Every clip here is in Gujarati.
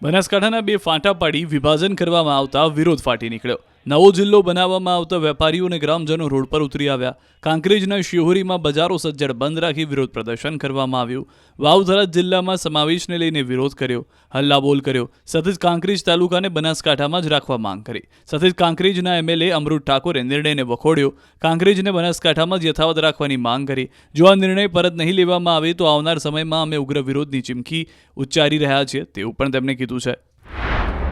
બનાસકાંઠાના બે ફાંટા પાડી વિભાજન કરવામાં આવતા વિરોધ ફાટી નીકળ્યો. નવો જિલ્લો બનાવવામાં આવતા વેપારીઓ અને ગ્રામજનો રોડ પર ઉતરી આવ્યા. કાંકરેજના શિહોરીમાં બજારો સજ્જડ બંધ રાખી વિરોધ પ્રદર્શન કરવામાં આવ્યું. વાવ-થરાદ જિલ્લામાં સમાવેશને લઈને વિરોધ કર્યો, હલ્લાબોલ કર્યો. સાથે જ કાંકરેજ તાલુકાને બનાસકાંઠામાં જ રાખવા માંગ કરી. સાથે જ કાંકરેજના એમએલએ અમૃત ઠાકોરે નિર્ણયને વખોડ્યો. કાંકરેજને બનાસકાંઠામાં જ યથાવત રાખવાની માંગ કરી. જો આ નિર્ણય પરત નહીં લેવામાં આવે તો આવનાર સમયમાં અમે ઉગ્ર વિરોધની ચીમકી ઉચ્ચારી રહ્યા છીએ તેવું પણ તેમણે કીધું છે.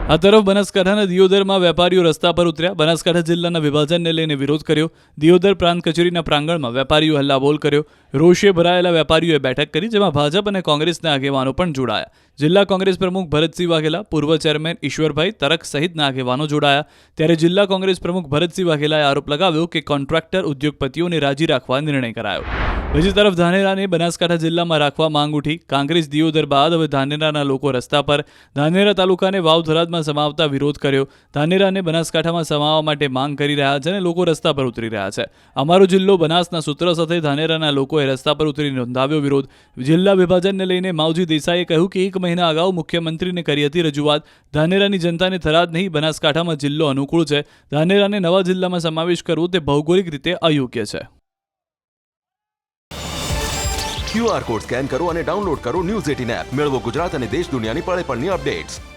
આ તરફ બનાસકાંઠાના દિયોદરમાં વેપારીઓ રસ્તા પર ઉતર્યા. બનાસકાંઠા જિલ્લાના વિભાજનને લઈને વિરોધ કર્યો. દિયોદર પ્રાંત કચેરીના પ્રાંગણમાં વેપારીઓ હલ્લાબોલ કર્યો. રોષે ભરાયેલા વેપારીઓએ બેઠક કરી, જેમાં ભાજપ અને કોંગ્રેસના આગેવાનો પણ જોડાયા. જિલ્લા કોંગ્રેસ પ્રમુખ ભરતસિંહ વાઘેલા, પૂર્વ ચેરમેન ઈશ્વરભાઈ તરક સહિતના આગેવાનો જોડાયા. ત્યારે જિલ્લા કોંગ્રેસ પ્રમુખ ભરતસિંહ વાઘેલાએ આરોપ લગાવ્યો કે કોન્ટ્રાક્ટર ઉદ્યોગપતિઓને રાજી રાખવા નિર્ણય કરાયો. બીજી તરફ ધાનેરાને બનાસકાંઠા જિલ્લામાં રાખવા માંગ ઉઠી. કાંકરેજ દિયોદર બાદ હવે ધાનેરાના લોકો રસ્તા પર. ધાનેરા તાલુકાને વાવ-થરાદમાં સમાવતા વિરોધ કર્યો. ધાનેરાને બનાસકાંઠામાં સમાવવા માટે માંગ કરી રહ્યા છે અને લોકો રસ્તા પર ઉતરી રહ્યા છે. અમારો જિલ્લો બનાસના સૂત્ર સાથે ધાનેરાના લોકોએ રસ્તા પર ઉતરી નોંધાવ્યો વિરોધ. જિલ્લા વિભાજનને લઈને માવજી દેસાઈએ કહ્યું કે 1 મહિના અગાઉ મુખ્યમંત્રીને કરી હતી રજૂઆત. ધાનેરાની જનતાને થરાદ નહીં, બનાસકાંઠામાં જિલ્લો અનુકૂળ છે. ધાનેરાને નવા જિલ્લામાં સમાવેશ કરવો તે ભૌગોલિક રીતે અયોગ્ય છે. QR કોડ સ્કેન કરો અને ડાઉનલોડ કરો ન્યૂઝ 18 એપ. મેળવો ગુજરાત અને દેશ દુનિયાની પળે પળની અપડેટ્સ.